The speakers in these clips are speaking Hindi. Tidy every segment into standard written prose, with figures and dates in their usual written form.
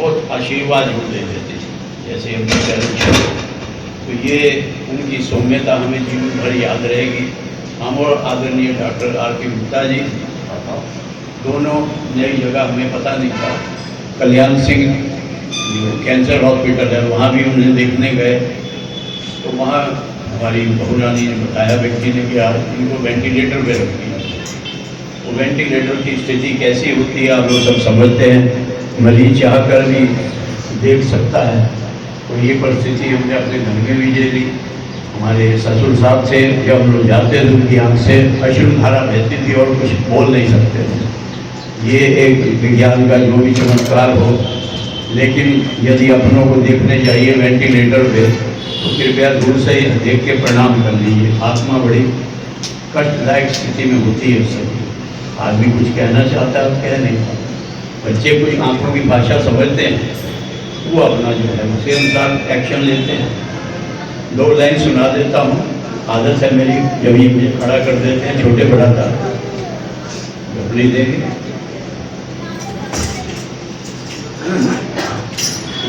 बहुत आशीर्वाद जोड़ देते थे, जैसे उनके चरण। तो ये उनकी सौम्यता हमें जीवन भर याद रहेगी। हम और आदरणीय डॉक्टर R.K. गुप्ता जी दोनों नई जगह हमें पता नहीं था, कल्याण सिंह जो कैंसर हॉस्पिटल है वहाँ भी उन्हें देखने गए, तो वहाँ हमारी बहुरानी ने बताया, व्यक्ति ने, कि आप इनको वेंटिलेटर पे रखिए। वो वेंटिलेटर की स्थिति कैसी होती है आप लोग सब समझते हैं, मरीज चाह कर भी देख सकता है। तो ये परिस्थिति हमने अपने घर में भी झेली। हमारे ससुर साहब थे, जब हम लोग जाते थे उनकी आँख से अश्रुधारा बहती थी और कुछ बोल नहीं सकते थे। ये एक विज्ञान का जो भी चमत्कार हो, लेकिन यदि अपनों को देखने जाइए वेंटिलेटर पे तो कृपया दूर से ही देख के प्रणाम कर लीजिए। आत्मा बड़ी कष्टदायक स्थिति में होती है सभी। आदमी कुछ कहना चाहता है, कह नहीं पाता। बच्चे कुछ आंखों की भाषा समझते हैं, वो अपना जो है उसी अनुसार एक्शन लेते हैं। 2 लाइन सुना देता हूँ, आदत है मेरी, जब ये मुझे खड़ा कर देते हैं, छोटे बड़ा था अपनी देंगे।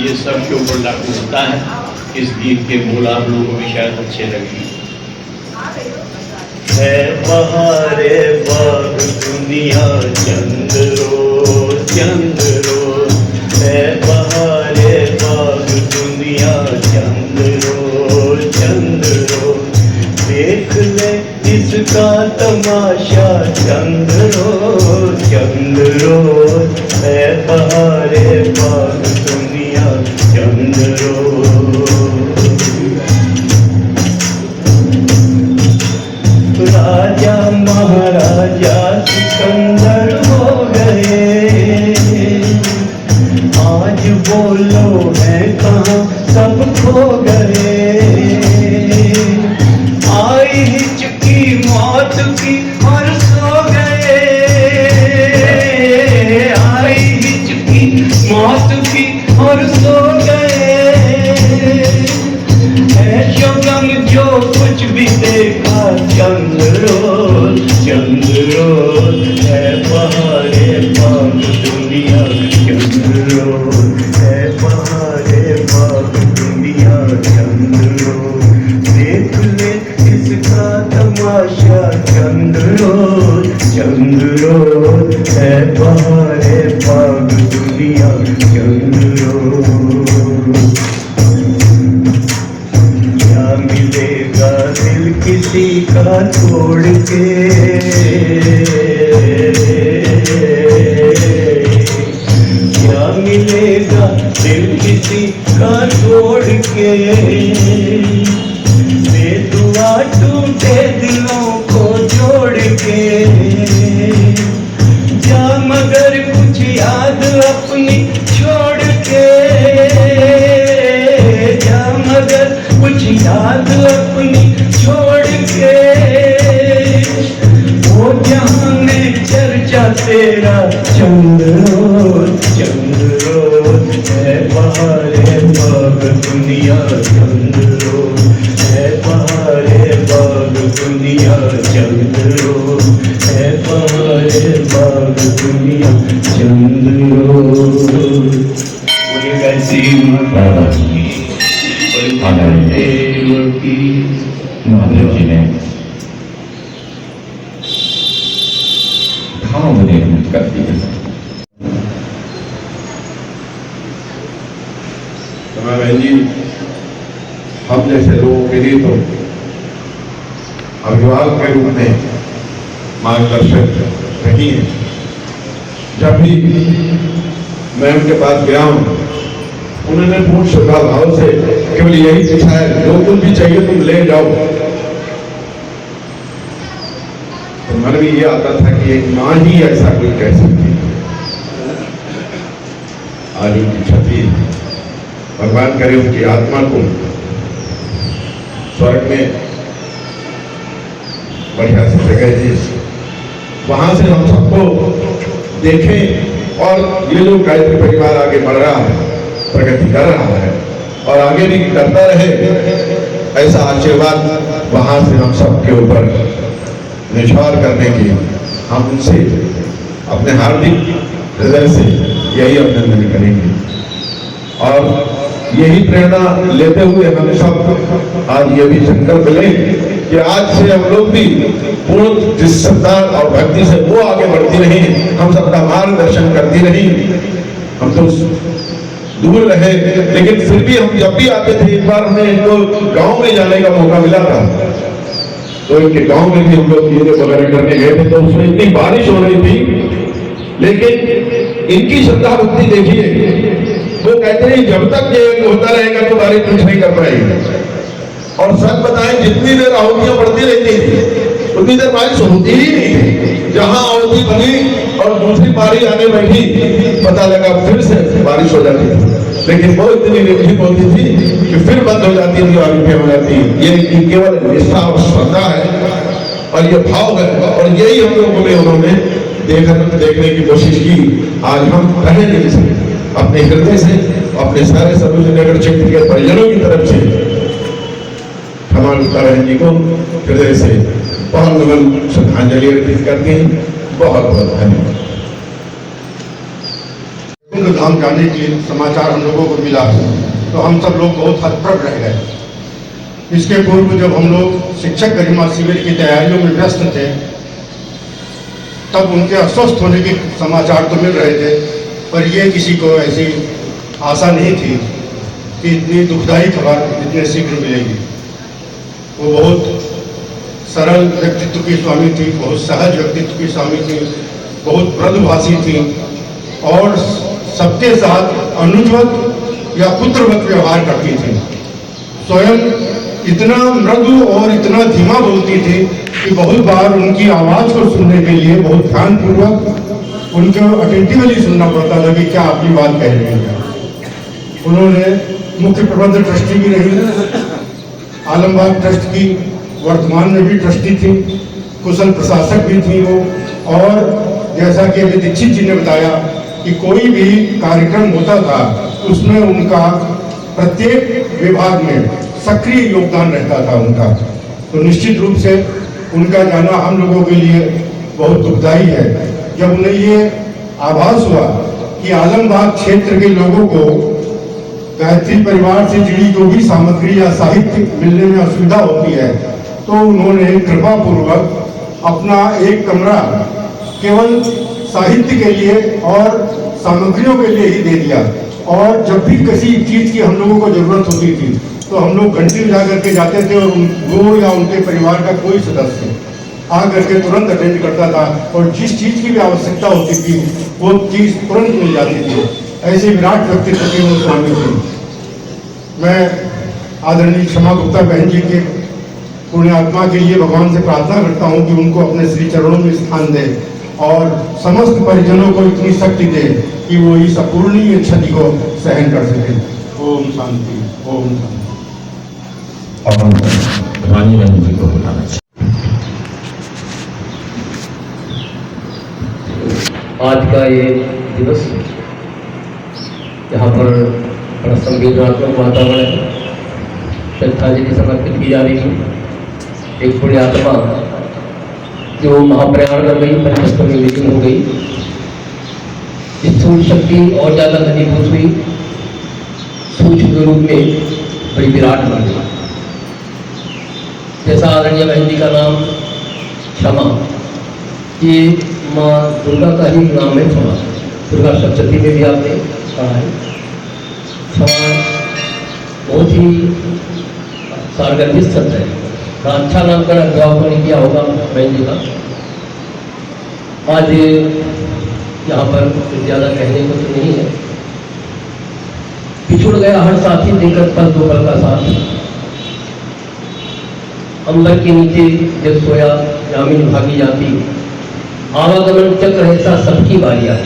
ये सब के ऊपर लागू होता है। इस गीत के बोल आप लोगों को भी शायद अच्छे लगे। है बहारे बाग दुनिया चंद्रो चंद्रो, है बहारे बाग दुनिया चंद्रो चंद्रो, देख ले इसका तमाशा चंद्रो चंद्रो, है बहारे बाग दुनिया चंद्रो। राजा महाराजा सिकंदर हो गए, आज बोलो है कहाँ सब खो गए। आई हिचकी मौत की और सो गए, आई हिचकी मौत की और सो गए। ऐशो गम जो कुछ भी देखा चंद्रो चंद्रो, है बहारे बाग दुनिया चंद्रो, है बहारे बाग दुनिया चंद्रो, देख ले इसका तमाशा चंद्रो चंद्रो, है बहारे बाग दुनिया चंद्रो। क्या मिलेगा दिल किसी का छोड़ के, क्या मिलेगा दिल किसी का छोड़ के। बेदुआ टूटे दिलों को जोड़ के, जा मगर कुछ याद अपनी छोड़ के, जा मगर कुछ याद अपनी छोड़ के। वो जहां में चर्चा तेरा चंद्रो चंद्रो, है बहारे बाग दुनिया चंद्रो, है बहारे बाग दुनिया चंद्रो, है बहारे बाग दुनिया चंद्रो। कैसी महादेव जी ने भाव निर्मित कर दिए। बहन जी, हम जैसे लोगों के लिए तो अभिभावक के रूप में मार्गदर्शक रही है। जब भी मैं उनके पास गया हूँ, उन्होंने पूर्ण श्रद्धा भाव से केवल यही सिखाया, जो कुछ भी चाहिए तुम ले जाओ। तो मन में ये आता था कि एक माँ ही ऐसा कोई कह सकती है। आज उनकी छवि, भगवान करे उनकी आत्मा को स्वर्ग में बढ़िया से जगह दे, वहां से हम सबको देखें और ये जो गायत्री परिवार आगे बढ़ रहा है, प्रगति कर रहा है और आगे भी करता रहे, ऐसा आशीर्वाद वहां से हम सबके ऊपर निछावर करने की हम उनसे अपने हार्दिक हृदय से यही अभिनंदन करेंगे। और यही प्रेरणा लेते हुए हम सब आज ये भी संकल्प लें कि आज से हम लोग भी पूर्ण जिस श्रद्धा और भक्ति से वो आगे बढ़ती रही, हम सबका मार्गदर्शन करती रही। हम तो दूर रहे, लेकिन फिर भी हम जब भी आते थे, एक बार हमें इनको गांव में जाने का मौका मिला था, तो इनके गांव में भी हम लोग योग वगैरह करने गए थे। तो उसमें इतनी बारिश हो रही थी, लेकिन इनकी श्रद्धा भक्ति देखिए। वो कहते हैं जब तक ये होता रहेगा तो बारिश कुछ नहीं कर पाएगी। और सच बताएं, जितनी देर आहुतियां बढ़ती रहती थी उतनी देर बारिश होती ही नहीं थी। जहां आहुति बनी और दूसरी बारी आने बैठी, पता लगा फिर से बारिश हो जाती थी। लेकिन वो इतनी निर्भीक होती थी कि फिर बंद हो जाती थी और आगे हो जाती। ये केवल निष्ठा और श्रद्धा है और ये भाव है, और यही हम लोगों में उन्होंने देखने की कोशिश की। आज हम कहे नहीं सकते, अपने हृदय से, अपने सारे सरोजनगर क्षेत्र के परिजनों की तरफ से क्षमा गुप्ता बहन जी को हृदय से बहुत नमन श्रद्धांजलि अर्पित करते हैं। बहुत बहुत धन्यवाद। धाम जाने के समाचार हम लोगों को मिला तो हम सब लोग बहुत हतप्रभ रह गए। इसके पूर्व जब हम लोग शिक्षक गरिमा शिविर की तैयारियों में व्यस्त थे, तब उनके अस्वस्थ होने के समाचार तो मिल रहे थे, पर ये किसी को ऐसी आशा नहीं थी कि इतनी दुखदायी खबर इतने शीघ्र मिलेगी। वो बहुत सरल व्यक्तित्व की स्वामी थी, बहुत सहज व्यक्तित्व की स्वामी थी, बहुत मृदुभाषी थी और सबके साथ अनुजवत या पुत्रवत व्यवहार करती थी। स्वयं इतना मृदु और इतना धीमा बोलती थी कि बहुत बार उनकी आवाज़ को सुनने के लिए बहुत ध्यानपूर्वक उनको अटेंटिवली सुनना पड़ता था कि क्या अपनी बात कह रही है। उन्होंने मुख्य प्रबंध ट्रस्टी भी रही, आलमबाग ट्रस्ट की वर्तमान में भी ट्रस्टी थी, कुशल प्रशासक भी थी वो। और जैसा कि अभी दीक्षित जी ने बताया कि कोई भी कार्यक्रम होता था उसमें उनका प्रत्येक विभाग में सक्रिय योगदान रहता था उनका। तो निश्चित रूप से उनका जाना हम लोगों के लिए बहुत दुखदायी है। जब उन्हें ये आभास हुआ कि आलमबाग क्षेत्र के लोगों को गायत्री परिवार से जुड़ी जो भी सामग्री या साहित्य मिलने में असुविधा होती है, तो उन्होंने कृपा पूर्वक अपना एक कमरा केवल साहित्य के लिए और सामग्रियों के लिए ही दे दिया। और जब भी किसी चीज़ की हम लोगों को जरूरत होती थी तो हम लोग घंटी बजा करके जाते थे और वो या उनके परिवार का कोई सदस्य आ करके तुरंत अटेंड करता था और जिस चीज़ की भी आवश्यकता होती थी वो चीज़ तुरंत मिल जाती थी। ऐसे विराट व्यक्तित्व के वो स्वामी थे। मैं आदरणीय क्षमा गुप्ता बहन जी के पुण्य आत्मा के लिए भगवान से प्रार्थना करता हूँ कि उनको अपने श्री चरणों में स्थान दे और समस्त परिजनों को इतनी शक्ति दे कि वो इस अपूर्णीय क्षति को सहन कर सके। ओम शांति, ओम शांति। और हम रानी बहन जी को बुलाना चाहिए। आज का ये दिवस यहाँ पर बड़ा संवेदनात्मक वातावरण है। श्रद्धांजलि समर्पित की जा रही है। एक पुण्य आत्मा जो महाप्रयाण कर गई, पंचस्तर में मीटिंग हो गई, स्थूल शक्ति और ज़्यादा घनीभूत हुई, सूक्ष्म रूप में बड़ी विराट बन गई। जैसा आदरणीय बहन जी का नाम क्षमा, ये माँ दुर्गा का ही नाम है क्षमा। दुर्गा सप्तशती में भी आपने कहा है क्षमा बहुत ही सारगर्भित शब्द है। बड़ा अच्छा नामकरण अभिभावकों ने किया होगा बहन जी का। आज यहाँ पर ज़्यादा कहने को तो नहीं है। पिछुड़ गया हर साथी देकर पल दो पल का साथ, अंबर के नीचे जब सोया यामिनी भागी जाती, आवागमन चक्र ऐसा सबकी बारी आई।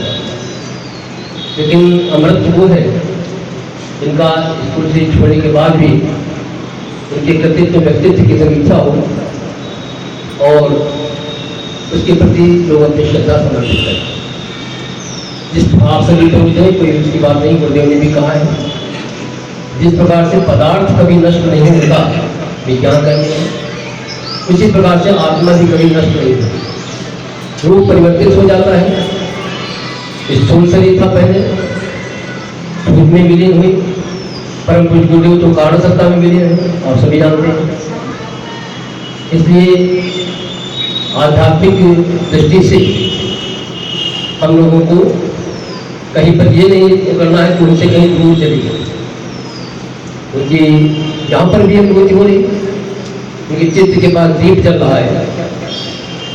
लेकिन अमृत वो है इनका स्कूल से छोड़ने के बाद भी उनके कृतित्व व्यक्तित्व की समीक्षा हो और उसके प्रति लोग अपनी श्रद्धा समर्पित करें। जिस आप सभी को मिले, कोई उसकी बात नहीं, गुरुदेव ने भी कहा है, जिस प्रकार से पदार्थ कभी नष्ट नहीं होता विज्ञान का नियम, उसी प्रकार से आत्मा भी कभी नष्ट नहीं होती। रूप परिवर्तित हो जाता है। स्थूल शरीर था पहले, अद्भुत में विलीन हुई, परम पूज्य गुरुदेव तो कारण सत्ता में विलीन है, आप सभी जानते हैं। इसलिए आध्यात्मिक दृष्टि से हम लोगों को कहीं पर ये नहीं करना है कि उनसे कहीं दूर चली गई, क्योंकि जहाँ पर भी अनुभूति हो रही, उनके चित्त के पास दीप चल रहा है,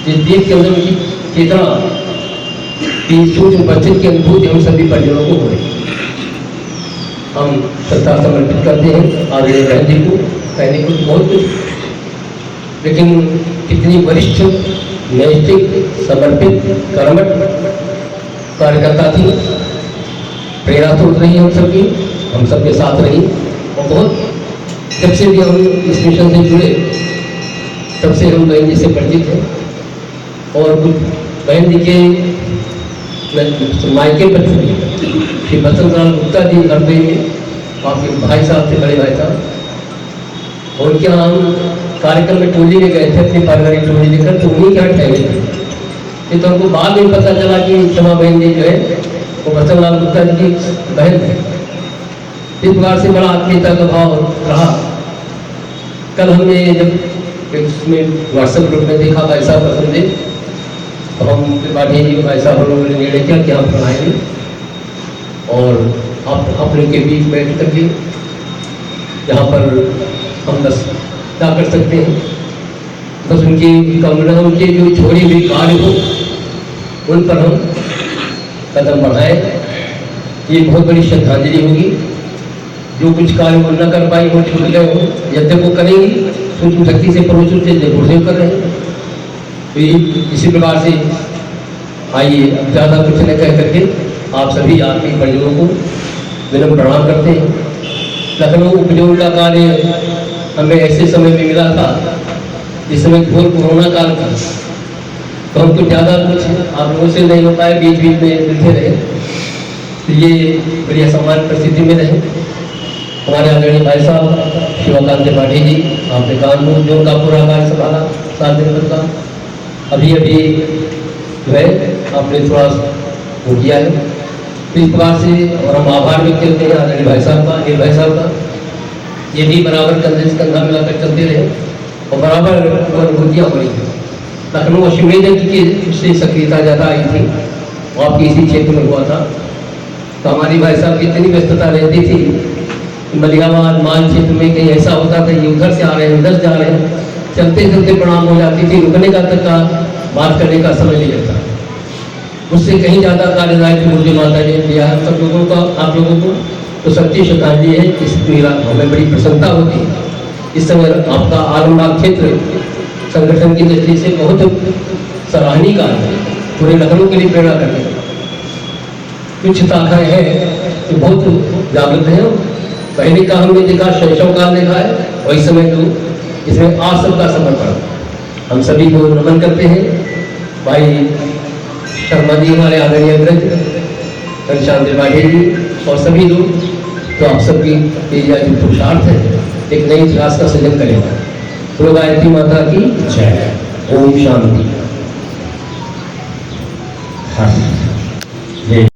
जिस दीप के अंदर उनकी चेतना की सूक्ष्म बचत की अनुभूति हम सभी परिजनों को हो रही। हम श्रद्धा समर्पित करते हैं आदरणीय बहन जी को, कहने को बहुत कुछ, लेकिन कितनी वरिष्ठ, नैतिक, समर्पित, कर्मठ कार्यकर्ता थी, प्रेरणा स्रोत रही हम सबके साथ रही। और बहुत जब से भी हम इस मिशन से जुड़े तब से हम बहन जी से परिचित हैं। और कुछ बहन जी के मायके पर श्री बसंत लाल गुप्ता जी हरदोई में आपके भाई साहब थे, बड़े भाई साहब, और क्या हम कार्यक्रम में टोली में गए थे, अपनी पारिवारिक टोली लेकर, तो उन्हीं के यहाँ ठहरे थे। ये तो हमको बाद में पता चला कि क्षमा बहन जी जो है वो बसंत लाल गुप्ता जी की बहन है। इस प्रकार से बड़ा आत्मीयता का भाव रहा। कल हमने जब इसमें व्हाट्सएप ग्रुप में देखा भाई साहब पसंद है, तो हम त्रिपाठी जी भाई साहब लोगों ने निर्णय किया कि आप पढ़ाएंगे और आप अपने के बीच बैठ करके यहाँ पर हम बस क्या कर सकते हैं, बस उनकी कमरा, उनके जो छोड़ी हुई कार्य हो उन पर हम कदम बढ़ाएं। ये बहुत बड़ी श्रद्धांजलि होगी। जो कुछ कार्य वो न कर पाई, वो छूट गए हो, यद्यप वो करेंगी सूक्ष्म शक्ति से प्रवचन से गुरुदेव कर रहे हैं। तो इसी प्रकार से आइए, अब ज़्यादा कुछ न कह करके आप सभी आत्मीय परिजनों को विनम्र प्रणाम करते हैं। लखनऊ उपयोग का कार्य हमें ऐसे समय में मिला था जिस समय घोर कोरोना काल था, तो हम कुछ ज़्यादा कुछ आप लोगों से नहीं हो पाए, बीच बीच में मिलते रहे, तो ये बड़ी असमान परिस्थिति में रहे। हमारे आदरणीय भाई साहब शिवकांत त्रिपाठी जी, आपने कानून जो उनका पूरा कार्य संभाला 7 दिन तक का, अभी जो है आपने थोड़ा वो किया है। तो इस प्रकार से और हम आभार व्यक्त करते हैं आदरणीय भाई साहब का, अनिल भाई साहब का। ये भी बराबर कंधे से कंधा मिलाकर चलते रहे और बराबर अनुभूतियाँ हो रही थी। लखनऊ अश्वमेध की से सक्रियता ज़्यादा आई थी, और आपकी इसी क्षेत्र में हुआ था। तो हमारी भाई साहब की इतनी व्यस्तता रहती थी, मलिहाबाद मान क्षेत्र में कहीं ऐसा होता था ये उधर से आ रहे हैं, उधर जा रहे हैं, चलते चलते प्रणाम हो जाती थी, रुकने का तक का बात करने का समय नहीं लगता। उससे कहीं ज़्यादा कार्यदायित्व मुझे माता जी ने दिया है सब लोगों का, आप लोगों को। तो सच्ची श्रद्धांजलि है, इस मेरा हमें बड़ी प्रसन्नता होती है। इस समय आपका आलमबाग क्षेत्र संगठन की दृष्टि से बहुत सराहनीय कार्य है, पूरे लखनऊ के लिए प्रेरणा करते हैं। कुछ शाखाएँ हैं जो बहुत जागृत हैं। पहले का हमने देखा, शैशव काल देखा है, वही समय तो इसमें आप सबका समर्पण, हम सभी को नमन करते हैं। भाई शर्मा जी, हमारे आदरणीय अग्रज घनश्याम त्रिपाठी जी और सभी लोग, तो आप सबकी जो पुरुषार्थ है एक नई इतिहास का सृजन करेगा। तो गायत्री माता की जय। ओम शांति। हाँ।